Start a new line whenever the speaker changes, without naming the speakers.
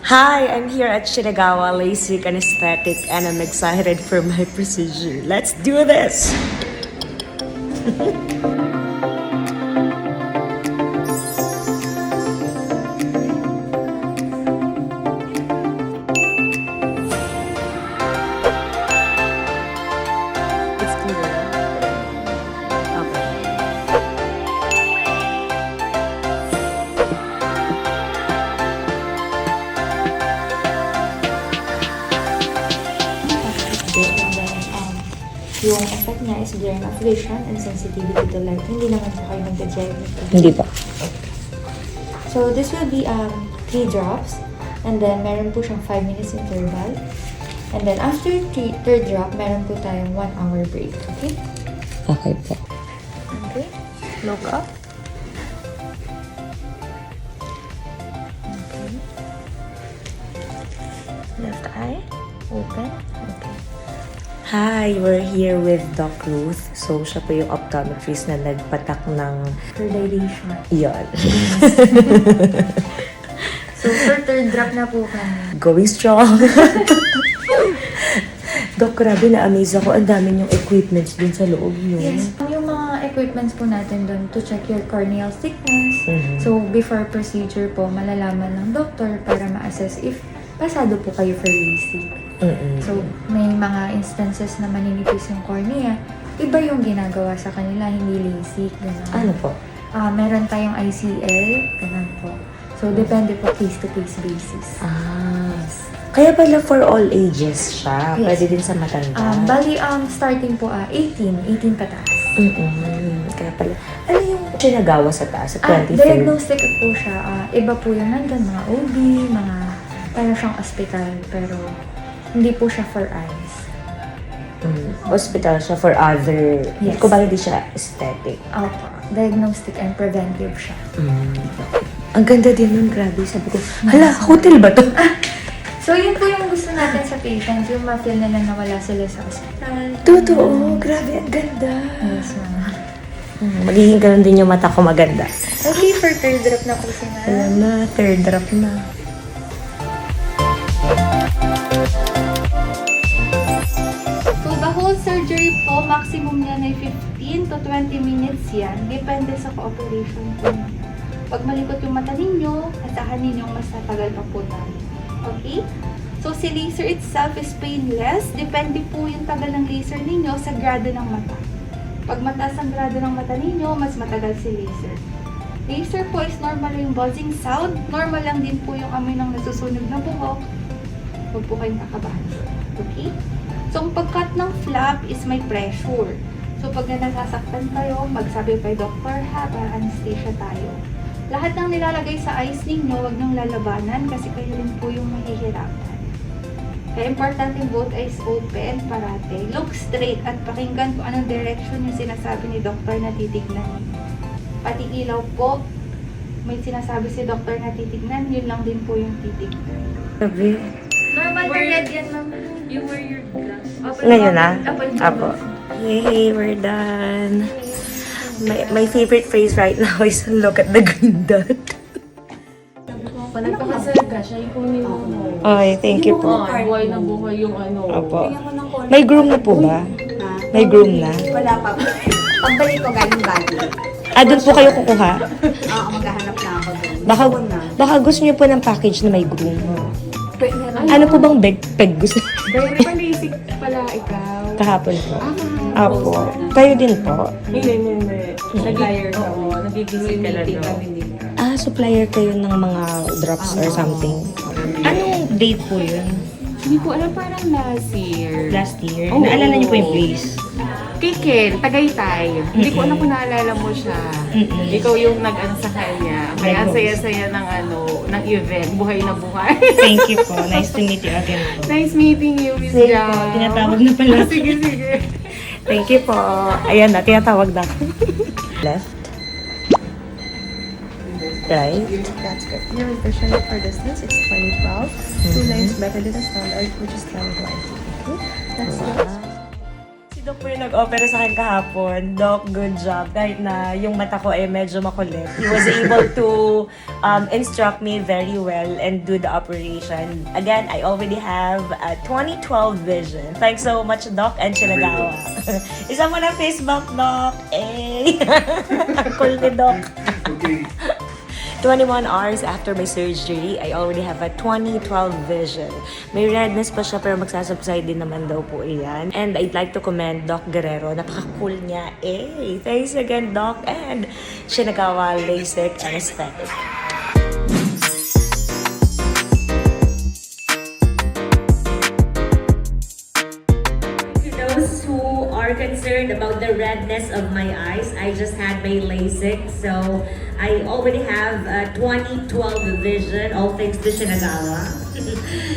Hi, I'm here at Shinagawa LASIK Anesthetic and I'm excited for my procedure. Let's do this! It's clear. Okay.
And then, yung effect niya is blurring of vision and sensitivity to light. Hindi naman po kayo nag-drive nito.
Hindi pa.
So, this will be 3 drops. And then, meron po siyang 5 minutes interval. And then, after third drop, meron po tayong 1 hour break. Okay?
Okay po.
Okay. Look up. Okay. Left eye. Open. Okay.
Hi, we're here with Doc Ruth. So, siya po yung optometrist na nagpatak ng
For dilation.
iyon.
So, for third drop na po kami.
Going strong. Doc, grabe na-amaze ako. Ang dami yung equipments dun sa loob nyo.
Yes. Yung mga equipments po natin doon to check your corneal thickness.
Mhm.
So, before procedure po, malalaman ng doctor para ma-assess if pasado po kayo for LASIK.
Mm-mm.
So, may mga instances na maninipis yung cornea. Iba yung ginagawa sa kanila, hindi LASIK. Ganun.
Ano po?
Meron tayong ICL, ganun po. So, depende po case-to-case basis.
Kaya pala for all ages siya.
Yes.
Pwede din sa matanda.
Bali, starting po 18 pataas.
Kaya pala. Ano yung sinagawa sa taas? Sa 23rd?
Diagnostic po siya. Iba po yung nandun, mga OB, mga parang siyang hospital, pero hindi po siya for eyes.
Hospital siya for other...
Yes.
Kung bakit di siya aesthetic.
Opo. Diagnostic and preventive siya.
Ang ganda din nun, grabe. Sabi ko, hala, hotel ba to?
So, yun po yung gusto natin sa patient, yung ma-feel nila na wala sila sa hospital.
Totoo, grabe, ang ganda.
Yes, ma'am.
Magiging ganun din yung mata ko maganda.
Okay, for third drop na po si ma'am.
Alam na, third drop na.
So, the whole surgery po, maximum niyan ay 15 to 20 minutes yan. Depende sa cooperation po ninyo. Pag malikot yung mata ninyo, asahan ninyong mas natagal pa po namin. Okay? So, si laser itself is painless. Depende po yung tagal ng laser ninyo sa grado ng mata. Pag mataas ang grado ng mata ninyo, mas matagal si laser. Laser po is normal yung buzzing sound. Normal lang din po yung amoy ng nasusunog na buhok. Huwag po kayong kakabahan. Okay? So, ang pag-cut ng flap is may pressure. So, pag nasasaktan kayo, magsabi kay doktor ha, para anesthesia tayo. Lahat ng nilalagay sa eyes ninyo, huwag nang lalabanan kasi kayo rin po yung mahihirapan. Kaya importante both eyes open parate. Look straight at pakinggan kung anong direction yung sinasabi ni doktor na titignan ninyo. Pati ilaw po, may sinasabi si doktor na titignan, yun lang din po yung titignan.
Grabe.
Normal na red yan, ma'am.
You wear your glasses.
Ngayon na?
Open
Apo. Yay, we're done. My favorite phrase right now is look at the green dot.
Nagpakasal ka, siya yung kunin mo.
Ay, thank you po.
Buhay na buhay yung ano.
Apo. May groom na po ba? May groom na?
Wala pa po. Pagbalik ko galing bali.
Doon po kayo kukuha?
Oo, maghahanap na ako doon.
Baka gusto niyo po ng package na may groom. Ano po bang peg gusto?
Very balisik pala ikaw.
Kahapon po. Apo. Kayo din po?
Hindi. Nag-liar ka mo. Nag-visit ka lang doon.
Supplier kayo ng mga drops or something. Anong date po yun?
Hindi ko alam, parang last year.
Last year?
Oo.
Naalala niyo po yung place?
Kikel, Tagaytay. Hindi ko alam kung naalala mo siya. Ikaw yung nag-ano sa kanya. Kaya ang saya-saya ng event. Buhay na buhay.
Thank you po. Nice to meet you again po.
Nice meeting you, Miss
Sige
Jam.
po, tinatawag na pala.
Sige.
Thank you po. Ayan na, tinatawag na. Left. Right.
That's good. Your vision for distance is 2012. 2 lines better than the standard, which is 2020. Okay? That's it.
Si Doc po yung nag-opera sa akin kahapon. Doc, good job. Kahit na yung mata ko ay medyo makulit. He was able to instruct me very well and do the operation. Again, I already have a 2012 vision. Thanks so much, Doc and Shinagawa. Isa mo na Facebook, Doc. Eh! Cool ni Doc.
Okay.
21 hours after my surgery, I already have a 2012 vision. May redness pa siya pero magsasubside din naman daw po iyan. And I'd like to commend Doc Guerrero. Napaka-cool niya. Eh, thanks again, Doc. And Shinagawa LASIK Anesthetic. To those who are concerned about the redness of my eyes, I just had my LASIK, so I already have a 2012 vision, all thanks to Shinagawa.